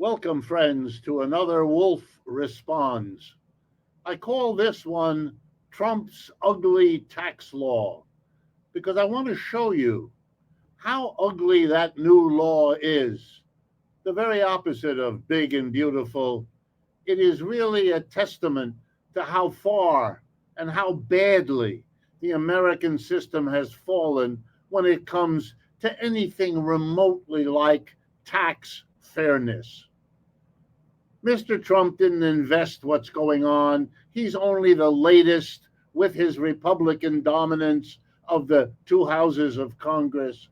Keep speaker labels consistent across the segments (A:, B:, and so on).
A: Welcome, friends, to another Wolff Responds. I call this one Trump's Ugly Tax Law because I want to show you how ugly that new law is. The very opposite of big and beautiful. It is really a testament to how far and how badly the American system has fallen when it comes to anything remotely like tax fairness. Mr. Trump didn't invest what's going on. He's only the latest with his Republican dominance of the two houses of Congress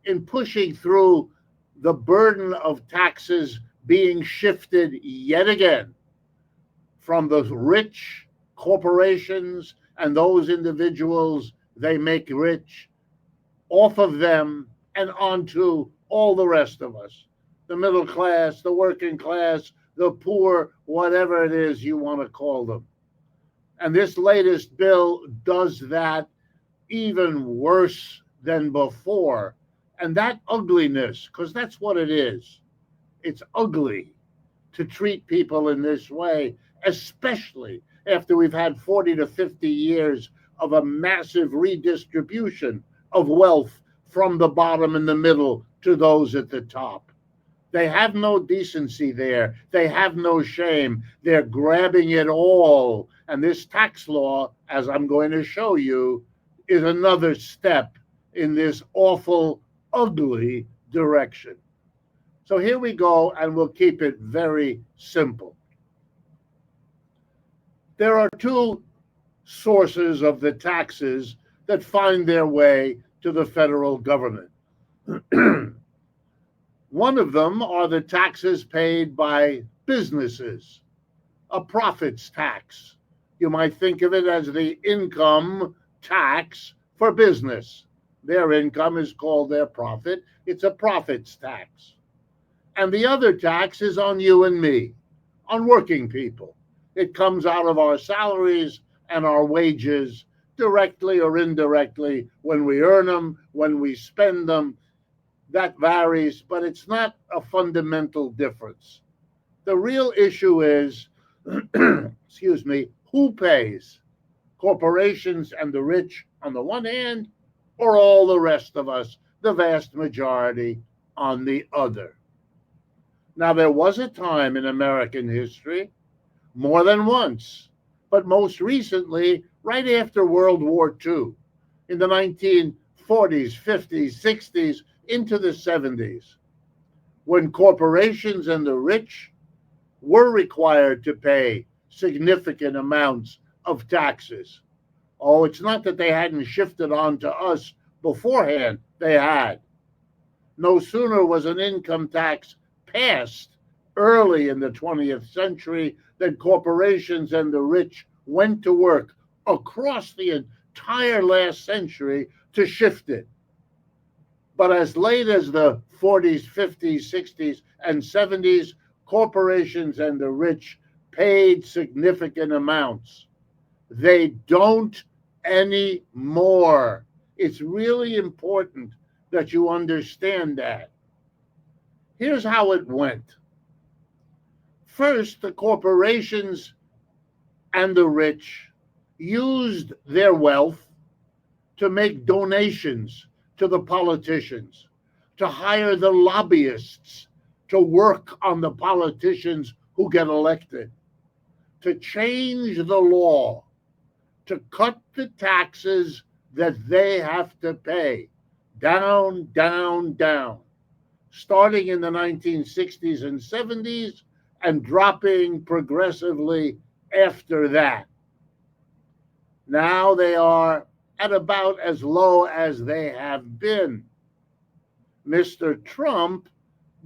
A: in pushing through the burden of taxes being shifted yet again from the rich corporations and those individuals they make rich off of them and onto all the rest of us, the middle class, the working class, the poor, whatever it is you want to call them. And this latest bill does that even worse than before. And that ugliness, because that's what it is, it's ugly to treat people in this way, especially after we've had 40 to 50 years of a massive redistribution of wealth from the bottom and the middle to those at the top. They have no decency there. They have no shame. They're grabbing it all. And this tax law, as I'm going to show you, is another step in this awful, ugly direction. So here we go, and we'll keep it very simple. There are two sources of the taxes that find their way to the federal government. One of them are the taxes paid by businesses, a profits tax. You might think of it as the income tax for business. Their income is called their profit. It's a profits tax. And the other tax is on you and me, on working people. It comes out of our salaries and our wages, directly or indirectly, when we earn them, when we spend them. That varies, but it's not a fundamental difference. The real issue is, excuse me, who pays? Corporations and the rich on the one hand, or all the rest of us, the vast majority, on the other. Now, there was a time in American history, more than once, but most recently, right after World War II, in the 1940s, 50s, 60s, into the 70s, when corporations and the rich were required to pay significant amounts of taxes. Oh, it's not that they hadn't shifted on to us beforehand. They had. No sooner was an income tax passed early in the 20th century than corporations and the rich went to work across the entire last century to shift it. But as late as the 40s, 50s, 60s, and 70s, corporations and the rich paid significant amounts. They don't anymore. It's really important that you understand that. Here's how it went. First, the corporations and the rich used their wealth to make donations to the politicians, to hire the lobbyists to work on the politicians who get elected, to change the law, to cut the taxes that they have to pay down, down, down, starting in the 1960s and 70s and dropping progressively after that. Now they are at about as low as they have been. Mr. Trump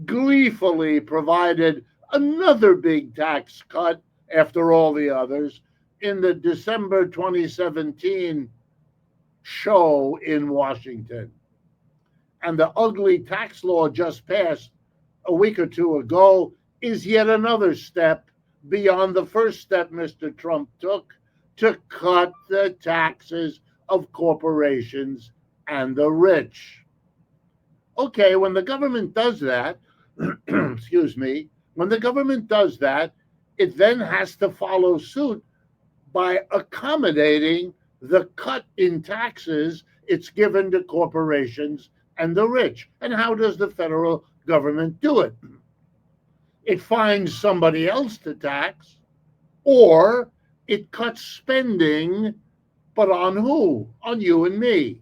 A: gleefully provided another big tax cut after all the others in the December 2017 show in Washington. And the ugly tax law just passed a week or two ago is yet another step beyond the first step Mr. Trump took to cut the taxes of corporations and the rich. Okay, when the government does that, excuse me, When the government does that, it then has to follow suit by accommodating the cut in taxes it's given to corporations and the rich. And how does the federal government do it? It finds somebody else to tax, or it cuts spending, but on who? On you and me.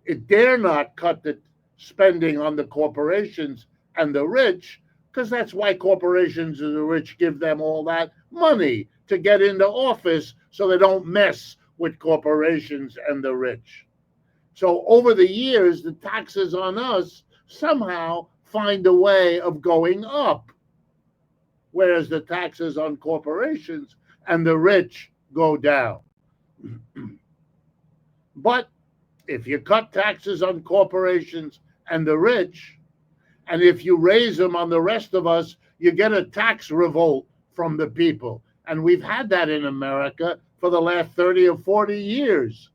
A: It dare not cut the spending on the corporations and the rich, because that's why corporations and the rich give them all that money to get into office so they don't mess with corporations and the rich. So over the years, the taxes on us somehow find a way of going up, whereas the taxes on corporations and the rich go down. But if you cut taxes on corporations and the rich, and if you raise them on the rest of us, you get a tax revolt from the people. And we've had that in America for the last 30 or 40 years.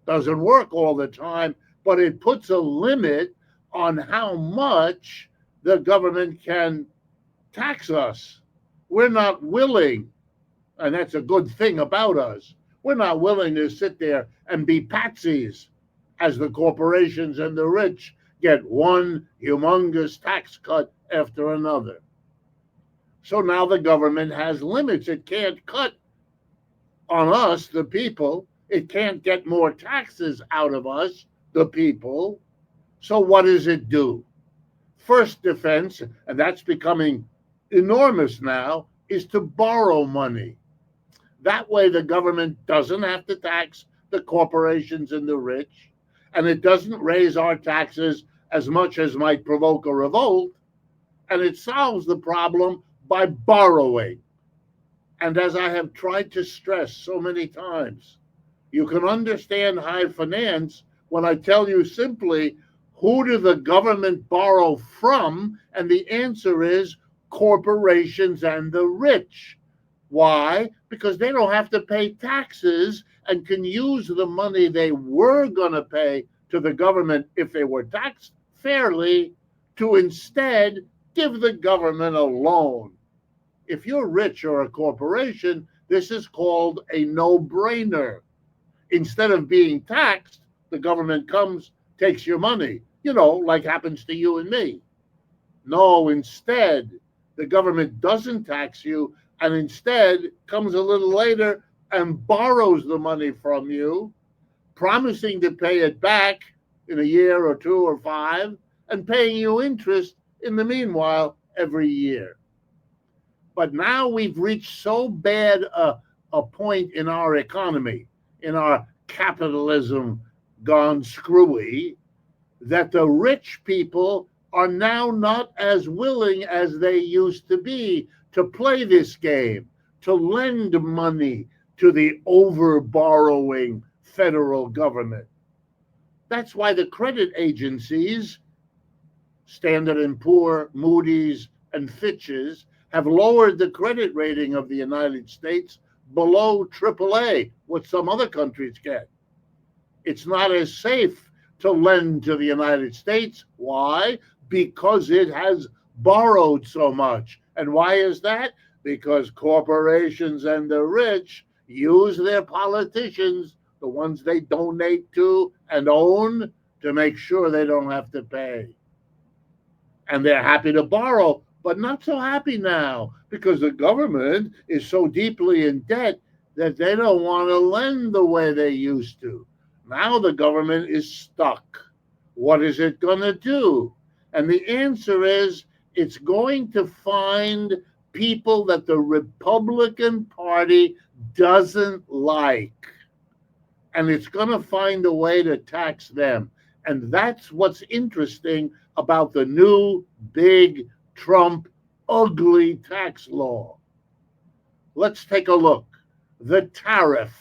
A: Doesn't work all the time, but it puts a limit on how much the government can tax us. We're not willing, and that's a good thing about us, we're not willing to sit there and be patsies as the corporations and the rich get one humongous tax cut after another. So now the government has limits. It can't cut on us, the people. It can't get more taxes out of us, the people. So what does it do? First defense, and that's becoming enormous now, is to borrow money. That way the government doesn't have to tax the corporations and the rich, and it doesn't raise our taxes as much as might provoke a revolt, and it solves the problem by borrowing. And as I have tried to stress so many times, you can understand high finance when I tell you simply, who do the government borrow from? And the answer is corporations and the rich. Why? Because they don't have to pay taxes and can use the money they were going to pay to the government if they were taxed fairly to instead give the government a loan. If you're rich or a corporation, this is called a no-brainer. Instead of being taxed, the government comes, takes your money, like happens to you and me. No, instead, the government doesn't tax you and instead comes a little later and borrows the money from you, promising to pay it back in a year or 2 or 5, and paying you interest in the meanwhile every year. But now we've reached so bad a point in our economy, in our capitalism gone screwy, that the rich people are now not as willing as they used to be to play this game, to lend money to the over-borrowing federal government. That's why the credit agencies, Standard & Poor, Moody's, and Fitch's, have lowered the credit rating of the United States below AAA, what some other countries get. It's not as safe to lend to the United States. Why? Because it has borrowed so much. And why is that? Because corporations and the rich use their politicians, the ones they donate to and own, to make sure they don't have to pay. And they're happy to borrow, but not so happy now because the government is so deeply in debt that they don't want to lend the way they used to. Now the government is stuck. What is it going to do? And the answer is it's going to find people that the Republican Party doesn't like. And it's going to find a way to tax them. And that's what's interesting about the new big Trump ugly tax law. Let's take a look. The tariff.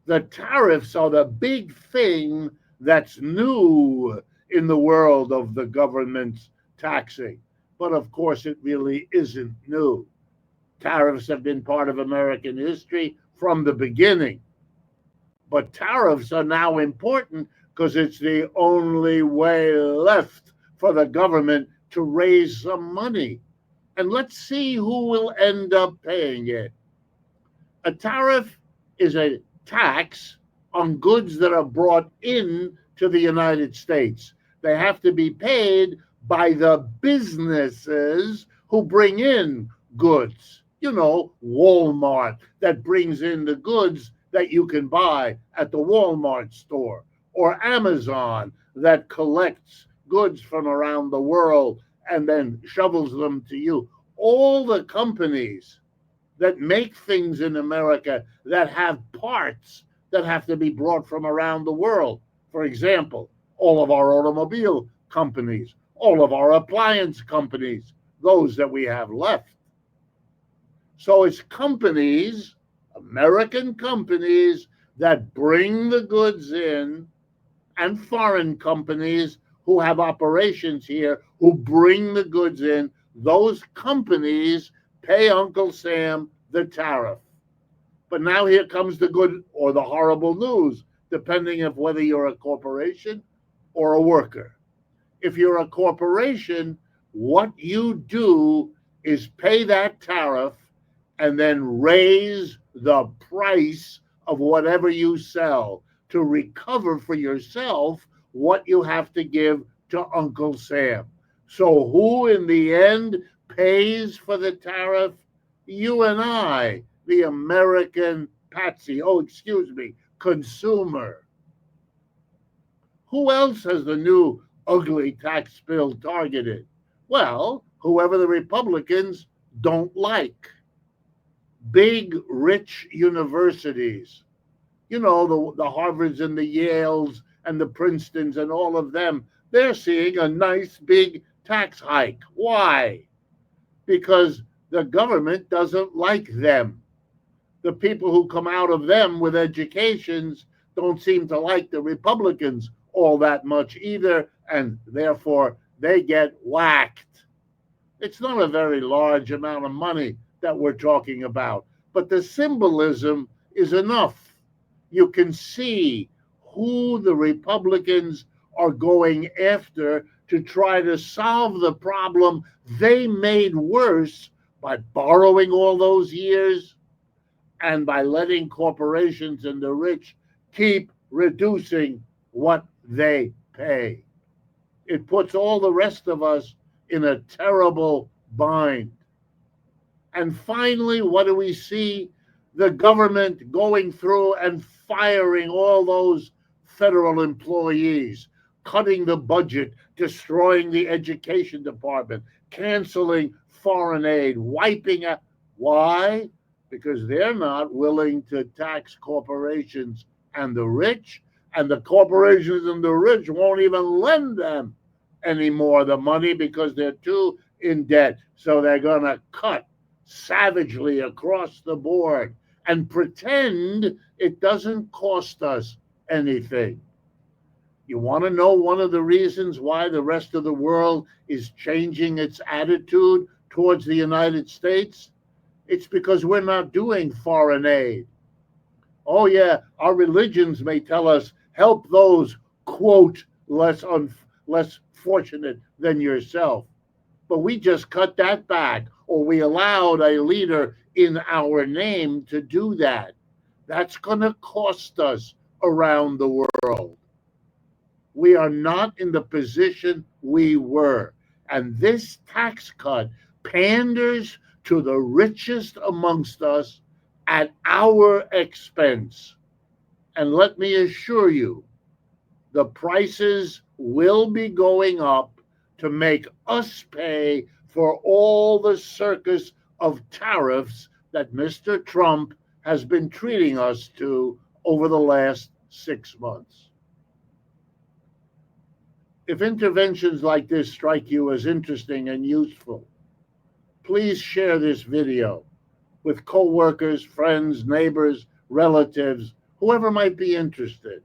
A: The tariffs are the big thing that's new in the world of the government's taxing. But of course, it really isn't new. Tariffs have been part of American history from the beginning. But tariffs are now important because it's the only way left for the government to raise some money. And let's see who will end up paying it. A tariff is a tax on goods that are brought in to the United States. They have to be paid by the businesses who bring in goods. You know, Walmart that brings in the goods that you can buy at the Walmart store, or Amazon that collects goods from around the world and then shovels them to you. All the companies that make things in America that have parts that have to be brought from around the world. For example, all of our automobile companies, all of our appliance companies, those that we have left. So it's companies, American companies, that bring the goods in, and foreign companies who have operations here who bring the goods in. Those companies pay Uncle Sam the tariff. But now here comes the good or the horrible news, depending on whether you're a corporation or a worker. If you're a corporation, what you do is pay that tariff and then raise the price of whatever you sell to recover for yourself what you have to give to Uncle Sam. So who in the end pays for the tariff? You and I, the American patsy, consumer. Who else has the new ugly tax bill targeted? Well, whoever the Republicans don't like. Big, rich universities. You know, the Harvards and the Yales and the Princetons and all of them, they're seeing a nice big tax hike. Why? Because the government doesn't like them. The people who come out of them with educations don't seem to like the Republicans all that much either, and therefore they get whacked. It's not a very large amount of money that we're talking about, but the symbolism is enough. You can see who the Republicans are going after to try to solve the problem they made worse by borrowing all those years and by letting corporations and the rich keep reducing what they pay. It puts all the rest of us in a terrible bind. And finally, what do we see? The government going through and firing all those federal employees, cutting the budget, destroying the education department, canceling foreign aid, wiping out. Why? Because they're not willing to tax corporations and the rich, and the corporations and the rich won't even lend them anymore the money because they're too in debt. So they're going to cut savagely across the board and pretend it doesn't cost us anything. You want to know one of the reasons why the rest of the world is changing its attitude towards the United States? It's because we're not doing foreign aid. Oh, yeah, our religions may tell us help those, quote, less fortunate than yourself. But we just cut that back, or we allowed a leader in our name to do that. That's going to cost us around the world. We are not in the position we were. And this tax cut panders to the richest amongst us at our expense. And let me assure you, the prices will be going up to make us pay for all the circus of tariffs that Mr. Trump has been treating us to over the last 6 months. If interventions like this strike you as interesting and useful, please share this video with coworkers, friends, neighbors, relatives, whoever might be interested.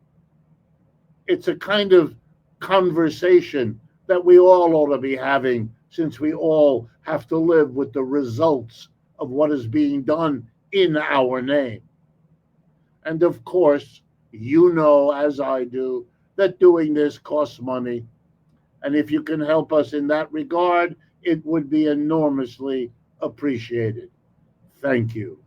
A: It's a kind of conversation that we all ought to be having, since we all have to live with the results of what is being done in our name. And of course, you know, as I do, that doing this costs money. And if you can help us in that regard, it would be enormously appreciated. Thank you.